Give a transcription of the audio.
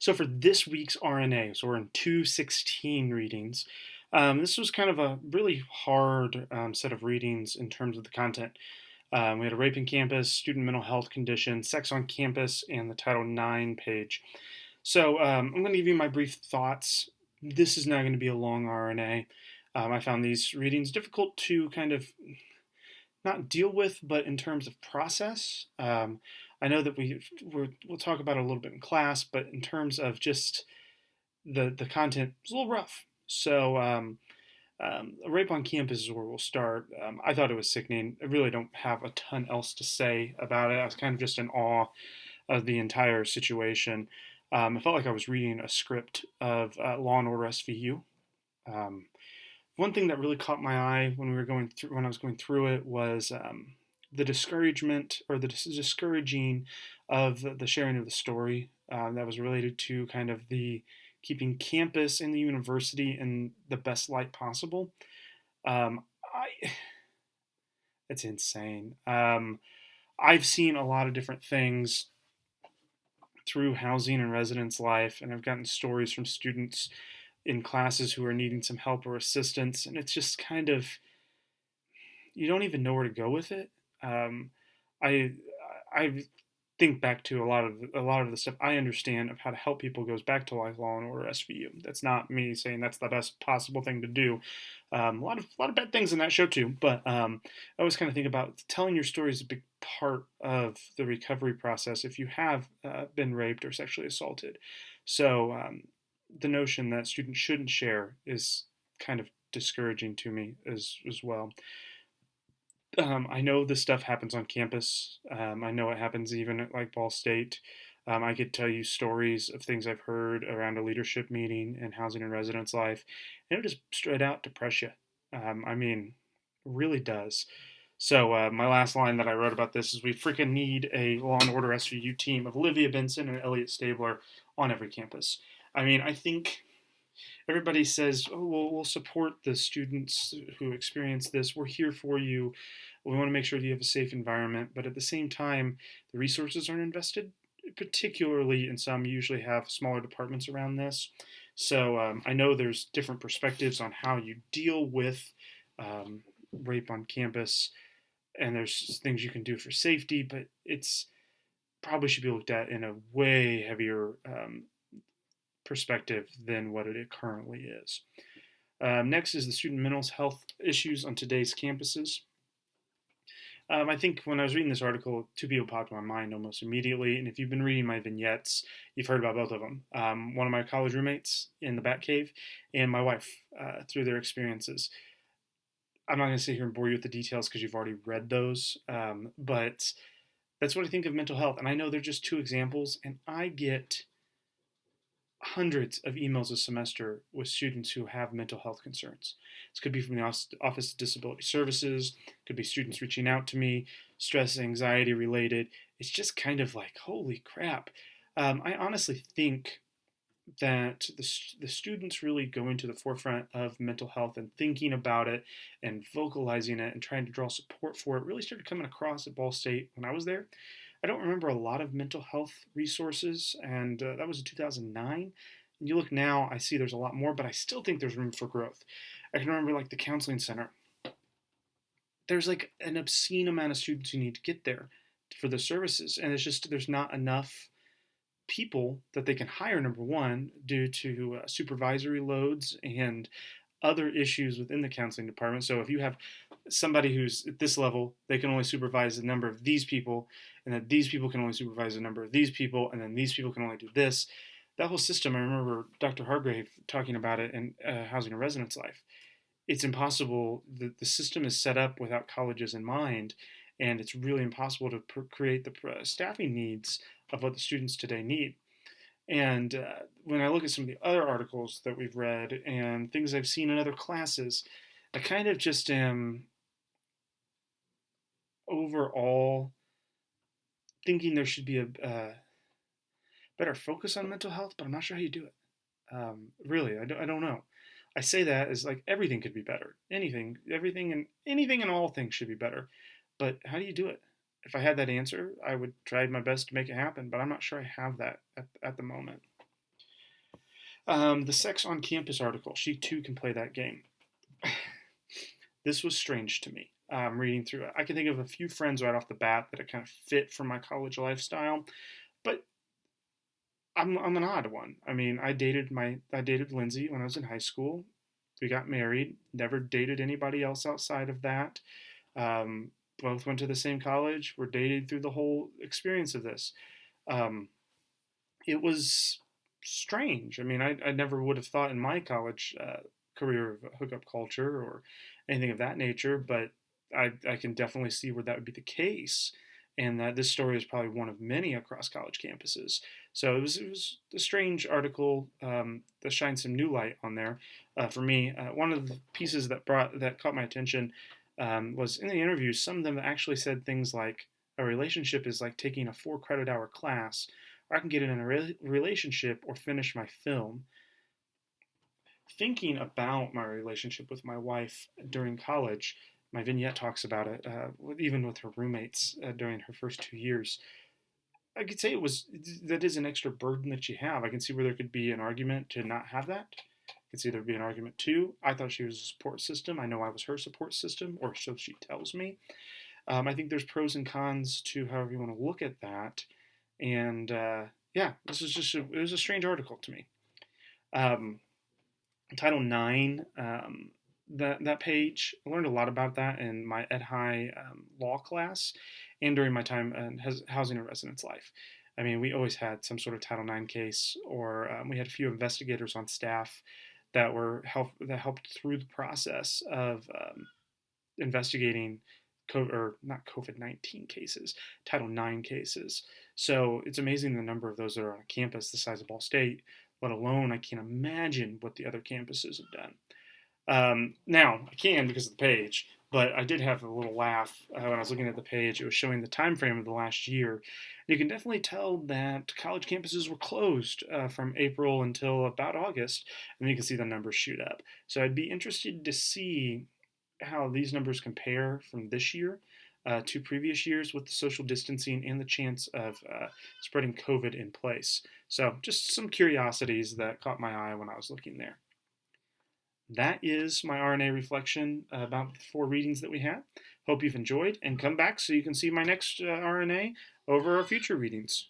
So for this week's RNA, so we're in 216 readings. This was kind of a really hard set of readings in terms of the content. We had a rape in campus, student mental health condition, sex on campus, and the Title IX page. So I'm going to give you my brief thoughts. This is not going to be a long RNA. I found these readings difficult to kind of not deal with, but in terms of process. I know that we'll talk about it a little bit in class, but in terms of just the content, it's a little rough. So rape on campus is where we'll start. I thought it was sickening. I really don't have a ton else to say about it. I was kind of just in awe of the entire situation. I felt like I was reading a script of Law and Order SVU. Um, One thing that really caught my eye when I was going through it was the discouragement or the discouraging of the sharing of the story that was related to kind of the keeping campus and the university in the best light possible. I It's insane. I've seen a lot of different things through housing and residence life, and I've gotten stories from students in classes who are needing some help or assistance, and it's just kind of you don't even know where to go with it. Um, I I think back to a lot of the stuff I understand of how to help people goes back to like Law and Order SVU. That's not me saying that's the best possible thing to do. A lot of bad things in that show too, but I always kind of think about telling your story is a big part of the recovery process if you have been raped or sexually assaulted. So the notion that students shouldn't share is kind of discouraging to me as well. I know this stuff happens on campus. I know it happens even at like Ball State. I could tell you stories of things I've heard around a leadership meeting in housing and residence life, and it just straight out depress you. I mean, really does. So my last line that I wrote about this is we freaking need a Law and Order SVU team of Olivia Benson and Elliot Stabler on every campus. I mean, I think everybody says, "Oh, we'll support the students who experience this. We're here for you. We want to make sure that you have a safe environment." But at the same time, the resources aren't invested, particularly in some. You usually have smaller departments around this. So I know there's different perspectives on how you deal with rape on campus, and there's things you can do for safety, but it's probably should be looked at in a way heavier perspective than what it currently is. Next is the student mental health issues on today's campuses. I think when I was reading this article, two people popped in my mind almost immediately. And if you've been reading my vignettes, you've heard about both of them. One of my college roommates in the Batcave, and my wife through their experiences. I'm not going to sit here and bore you with the details because you've already read those. But that's what I think of mental health. And I know they're just two examples, and I get hundreds of emails a semester with students who have mental health concerns. This could be from the Office of Disability Services, could be students reaching out to me, stress, anxiety related. It's just kind of like, holy crap. I honestly think that the students really go into the forefront of mental health and thinking about it and vocalizing it and trying to draw support for it really started coming across at Ball State when I was there. I don't remember a lot of mental health resources, and that was in 2009. And you look now, I see there's a lot more, but I still think there's room for growth. I can remember like the counseling center. There's like an obscene amount of students who need to get there for the services, and it's just there's not enough people that they can hire, number one, due to supervisory loads and other issues within the counseling department. So if you have somebody who's at this level, they can only supervise the number of these people, and then these people can only supervise the number of these people, and then these people can only do this. That whole system, I remember Dr. Hargrave talking about it in Housing and Residence Life. It's impossible. The system is set up without colleges in mind, and it's really impossible to create the staffing needs of what the students today need. And when I look at some of the other articles that we've read and things I've seen in other classes, I kind of just am overall thinking there should be a better focus on mental health, but I'm not sure how you do it. Really, I don't know. I say that as like everything could be better. Anything and all things should be better. But how do you do it? If I had that answer, I would try my best to make it happen, but I'm not sure I have that at the moment. The Sex on Campus article. She too can play that game. This was strange to me. Reading through it, I can think of a few friends right off the bat that it kind of fit for my college lifestyle, but I'm an odd one. I mean, I dated Lindsay when I was in high school. We got married. Never dated anybody else outside of that. Um, Both went to the same college. Were dated through the whole experience of this. Um, it was strange. I mean, I never would have thought in my college career of hookup culture or anything of that nature, but I can definitely see where that would be the case, and that this story is probably one of many across college campuses. So it was a strange article that shines some new light on there for me. One of the pieces that caught my attention was in the interviews. Some of them actually said things like, "A relationship is like taking a 4 credit hour class, or I can get in a relationship or finish my film." Thinking about my relationship with my wife during college, my vignette talks about it, even with her roommates during her first 2 years. I could say it was that is an extra burden that you have. I can see where there could be an argument to not have that. I could see there be an argument too. I thought she was a support system. I know I was her support system, or so she tells me. I think there's pros and cons to however you want to look at that. And yeah, this is it was a strange article to me. Um, Title IX, that page, I learned a lot about that in my Ed High law class and during my time in housing and residence life. I mean, we always had some sort of Title IX case, or we had a few investigators on staff that helped through the process of investigating COVID, or not COVID-19 cases, Title IX cases. So it's amazing the number of those that are on a campus the size of Ball State, let alone I can't imagine what the other campuses have done. Now, I can because of the page, but I did have a little laugh when I was looking at the page. It was showing the time frame of the last year. You can definitely tell that college campuses were closed from April until about August, and you can see the numbers shoot up. So I'd be interested to see how these numbers compare from this year to previous years with the social distancing and the chance of spreading COVID in place. So, just some curiosities that caught my eye when I was looking there. That is my RNA reflection about the 4 readings that we had. Hope you've enjoyed, and come back so you can see my next RNA over our future readings.